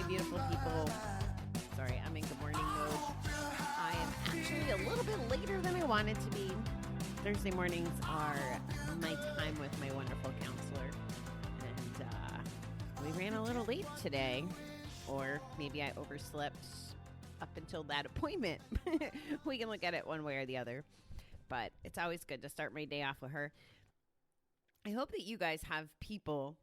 beautiful people. Sorry, I'm in good morning mode. I am actually a little bit later than I wanted to be. Thursday mornings are my time with my wonderful counselor. And we ran a little late today. Or maybe I overslept up until that appointment. We can look at it one way or the other. But it's always good to start my day off with her. I hope that you guys have people,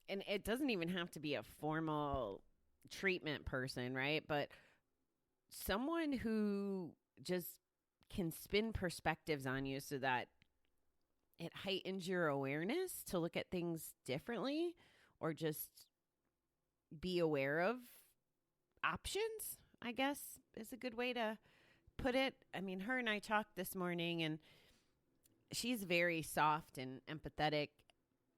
and it doesn't even have to be a formal treatment person, right? But someone who just can spin perspectives on you so that it heightens your awareness to look at things differently or just be aware of options, I guess is a good way to put it. I mean, her and I talked this morning, and she's very soft and empathetic.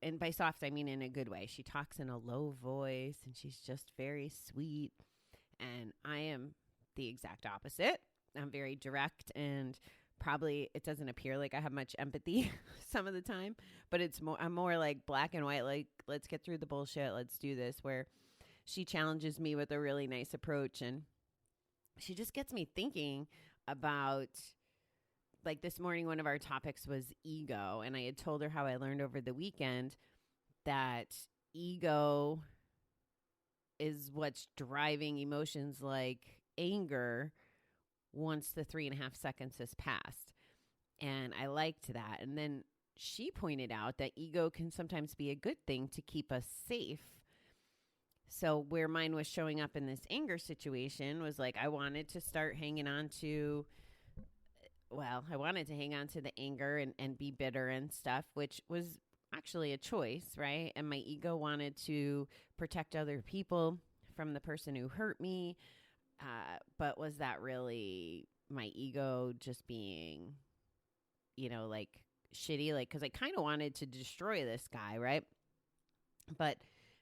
And by soft, I mean in a good way. She talks in a low voice, and she's just very sweet. And I am the exact opposite. I'm very direct, and probably it doesn't appear like I have much empathy some of the time. But I'm more like black and white, like, let's get through the bullshit. Let's do this, where she challenges me with a really nice approach. And she just gets me thinking about, like this morning, one of our topics was ego. And I had told her how I learned over the weekend that ego is what's driving emotions like anger once the 3.5 seconds has passed. And I liked that. And then she pointed out that ego can sometimes be a good thing to keep us safe. So where mine was showing up in this anger situation was like, I wanted to start hanging on to, I wanted to hang on to the anger and be bitter and stuff, which was actually a choice, right? And my ego wanted to protect other people from the person who hurt me. But was that really my ego just being, like shitty? Like, because I kind of wanted to destroy this guy, right? But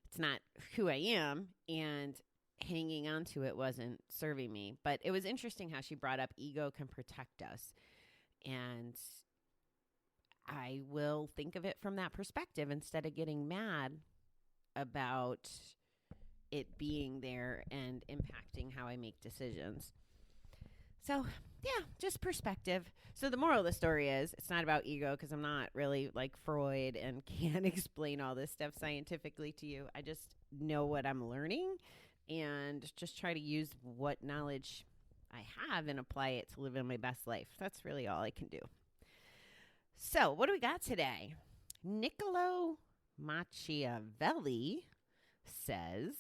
it's not who I am, and hanging on to it wasn't serving me. But it was interesting how she brought up ego can protect us. And I will think of it from that perspective instead of getting mad about it being there and impacting how I make decisions. So, yeah, just perspective. So the moral of the story is it's not about ego, because I'm not really like Freud and can't explain all this stuff scientifically to you. I just know what I'm learning and just try to use what knowledge I have and apply it to live in my best life. That's really all I can do. So what do we got today? Niccolo Machiavelli says,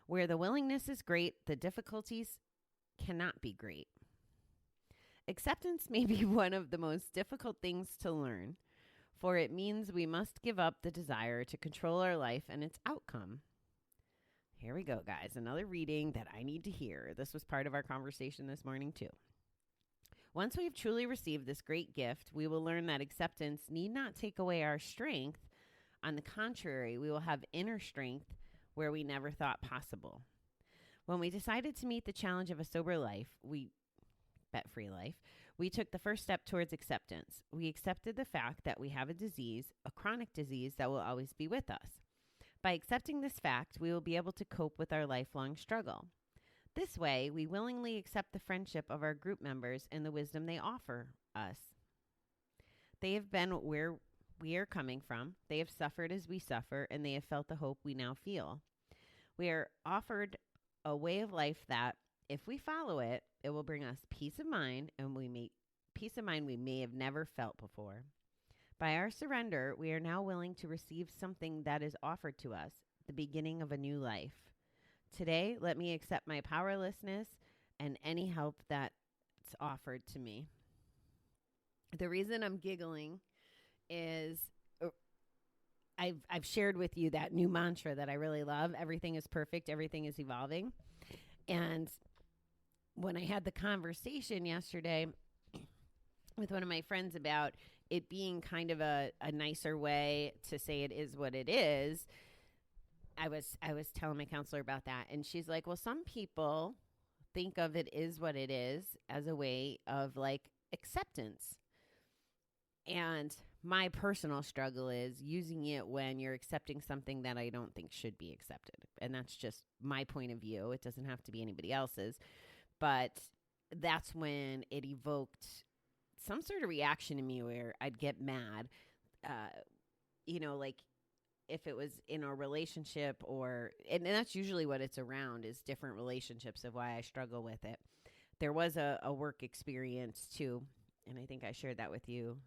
where the willingness is great, the difficulties cannot be great. Acceptance may be one of the most difficult things to learn, for it means we must give up the desire to control our life and its outcome. Here we go, guys. Another reading that I need to hear. This was part of our conversation this morning, too. Once we've truly received this great gift, we will learn that acceptance need not take away our strength. On the contrary, we will have inner strength where we never thought possible. When we decided to meet the challenge of a sober life, bet-free life, we took the first step towards acceptance. We accepted the fact that we have a disease, a chronic disease that will always be with us. By accepting this fact, we will be able to cope with our lifelong struggle. This way, we willingly accept the friendship of our group members and the wisdom they offer us. They have been where we are coming from. They have suffered as we suffer, and they have felt the hope we now feel. We are offered a way of life that, if we follow it, it will bring us peace of mind, and peace of mind we may have never felt before. By our surrender, we are now willing to receive something that is offered to us, the beginning of a new life. Today, let me accept my powerlessness and any help that's offered to me. The reason I'm giggling is I've shared with you that new mantra that I really love. Everything is perfect. Everything is evolving. And when I had the conversation yesterday with one of my friends about it being kind of a nicer way to say it is what it is, I was telling my counselor about that. And she's like, well, some people think of it is what it is as a way of like acceptance. And my personal struggle is using it when you're accepting something that I don't think should be accepted. And that's just my point of view. It doesn't have to be anybody else's. But that's when it evoked some sort of reaction in me where I'd get mad. Like if it was in a relationship and that's usually what it's around is different relationships of why I struggle with it. There was a work experience too. And I think I shared that with you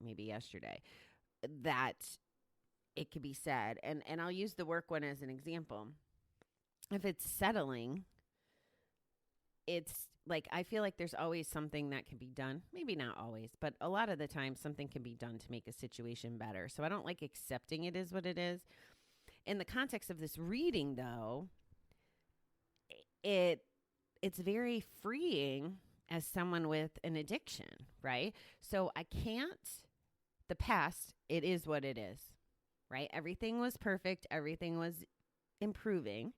maybe yesterday, that it could be said. And I'll use the work one as an example. If it's settling, it's like, I feel like there's always something that can be done. Maybe not always, but a lot of the time something can be done to make a situation better. So I don't like accepting it is what it is. In the context of this reading, though, it's very freeing as someone with an addiction, right? So the past, it is what it is, right? Everything was perfect. Everything was improving.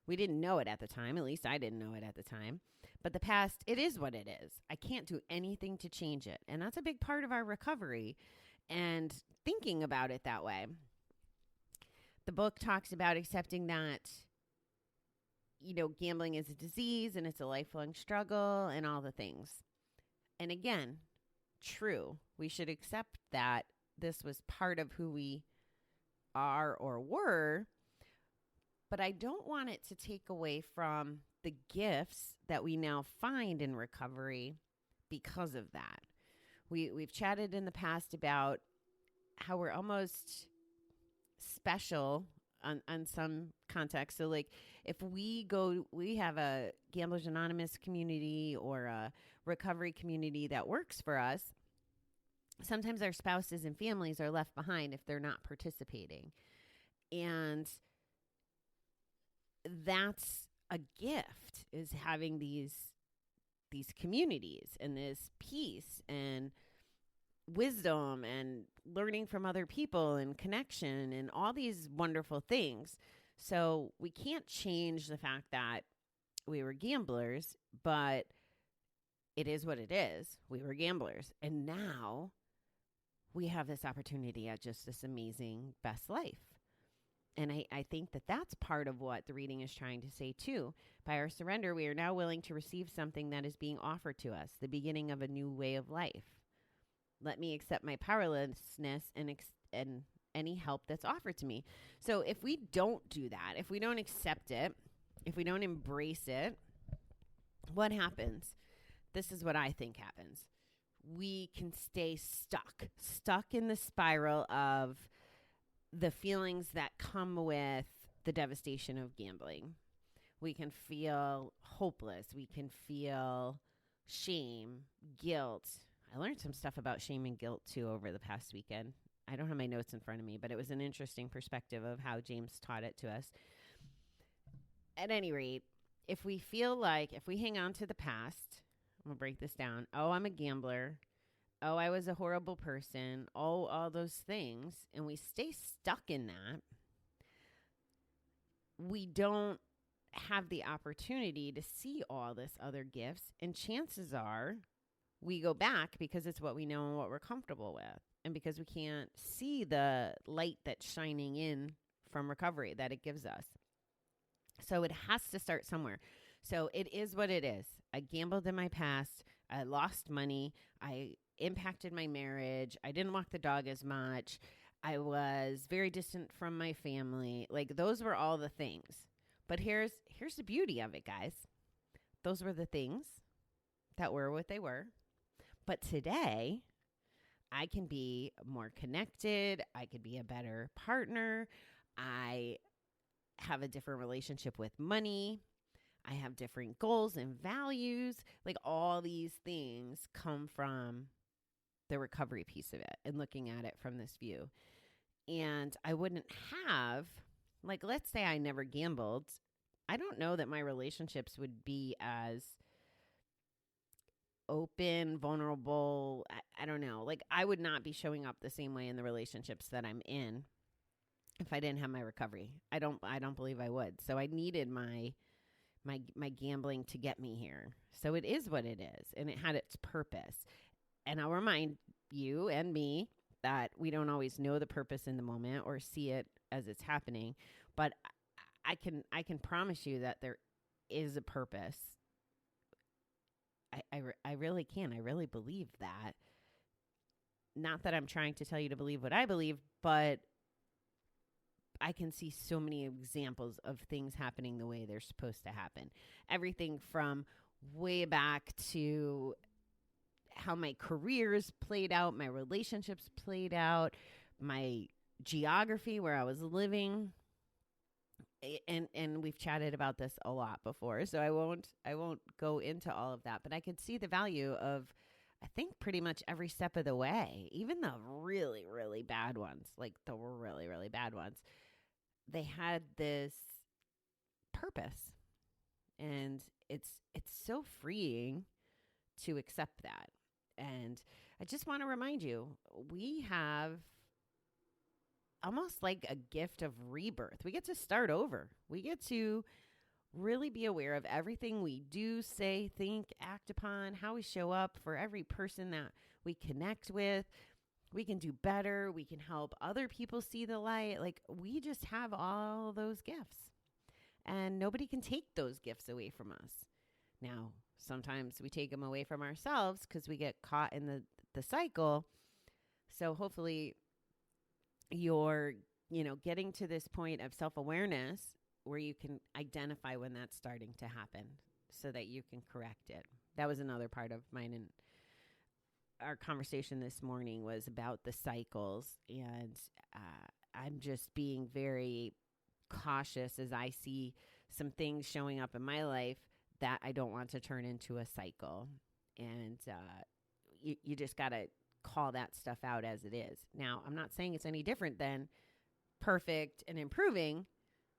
We didn't know it at the time. At least I didn't know it at the time. But the past, it is what it is. I can't do anything to change it. And that's a big part of our recovery and thinking about it that way. The book talks about accepting that, gambling is a disease and it's a lifelong struggle and all the things. And again, true. We should accept that this was part of who we are or were, but I don't want it to take away from the gifts that we now find in recovery because of that. We've chatted in the past about how we're almost special on some context. So like if we have a Gamblers Anonymous community or a recovery community that works for us, sometimes our spouses and families are left behind if they're not participating. And that's a gift, is having these communities and this peace and wisdom and learning from other people and connection and all these wonderful things. So we can't change the fact that we were gamblers, but it is what it is. We were gamblers. And now we have this opportunity at just this amazing best life. And I think that that's part of what the reading is trying to say too. By our surrender, we are now willing to receive something that is being offered to us, the beginning of a new way of life. Let me accept my powerlessness and any help that's offered to me. So if we don't do that, if we don't accept it, if we don't embrace it, what happens? This is what I think happens. We can stay stuck in the spiral of the feelings that come with the devastation of gambling. We can feel hopeless. We can feel shame, guilt. I learned some stuff about shame and guilt too over the past weekend. I don't have my notes in front of me, but it was an interesting perspective of how James taught it to us. At any rate, if we hang on to the past, I'm going to break this down. Oh, I'm a gambler. Oh, I was a horrible person. Oh, all those things. And we stay stuck in that. We don't have the opportunity to see all this other gifts. And chances are we go back because it's what we know and what we're comfortable with. And because we can't see the light that's shining in from recovery that it gives us. So it has to start somewhere. So it is what it is. I gambled in my past. I lost money. I impacted my marriage. I didn't walk the dog as much. I was very distant from my family. Like, those were all the things. But here's the beauty of it, guys. Those were the things that were what they were. But today, I can be more connected. I could be a better partner. I have a different relationship with money. I have different goals and values. Like, all these things come from the recovery piece of it and looking at it from this view. And I wouldn't have, like, let's say I never gambled. I don't know that my relationships would be as open, vulnerable. I don't know. Like, I would not be showing up the same way in the relationships that I'm in if I didn't have my recovery. I don't believe I would. So I needed my gambling to get me here. So it is what it is. And it had its purpose. And I'll remind you and me that we don't always know the purpose in the moment or see it as it's happening. But I can promise you that there is a purpose. I really can. I really believe that. Not that I'm trying to tell you to believe what I believe, but I can see so many examples of things happening the way they're supposed to happen. Everything from way back to how my careers played out, my relationships played out, my geography, where I was living. And we've chatted about this a lot before, so I won't go into all of that, but I could see the value of, I think, pretty much every step of the way, even the really, really bad ones, like the really, really bad ones. They had this purpose, and it's so freeing to accept that. And I just want to remind you, we have almost like a gift of rebirth. We get to start over. We get to really be aware of everything we do, say, think, act upon, how we show up for every person that we connect with. We can do better. We can help other people see the light. Like, we just have all those gifts, and nobody can take those gifts away from us. Now, sometimes we take them away from ourselves because we get caught in the cycle. So hopefully you're, getting to this point of self-awareness where you can identify when that's starting to happen so that you can correct it. That was another part of mine, and our conversation this morning was about the cycles, and I'm just being very cautious as I see some things showing up in my life that I don't want to turn into a cycle. And you just got to call that stuff out as it is. Now, I'm not saying it's any different than perfect and improving,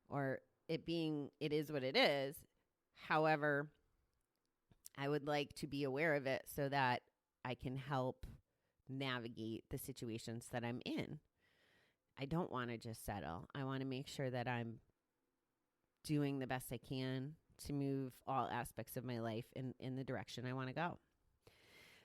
or it is what it is. However, I would like to be aware of it so that I can help navigate the situations that I'm in. I don't want to just settle. I want to make sure that I'm doing the best I can to move all aspects of my life in the direction I want to go.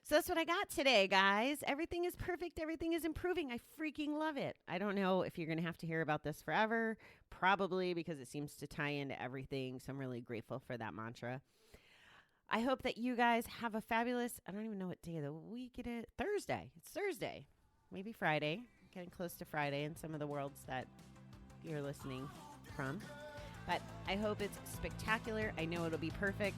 So that's what I got today, guys. Everything is perfect. Everything is improving. I freaking love it. I don't know if you're going to have to hear about this forever, probably, because it seems to tie into everything. So I'm really grateful for that mantra. I hope that you guys have a fabulous, I don't even know what day of the week it is. Thursday. It's Thursday. Maybe Friday. Getting close to Friday in some of the worlds that you're listening from. But I hope it's spectacular. I know it'll be perfect.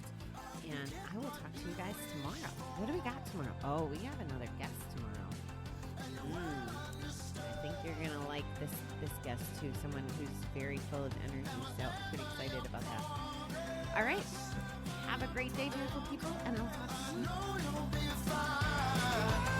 And I will talk to you guys tomorrow. What do we got tomorrow? Oh, we have another guest tomorrow. I think you're going to like this guest too. Someone who's very full of energy. So I'm pretty excited about that. All right. Have a great day, beautiful people. And I'll talk to you.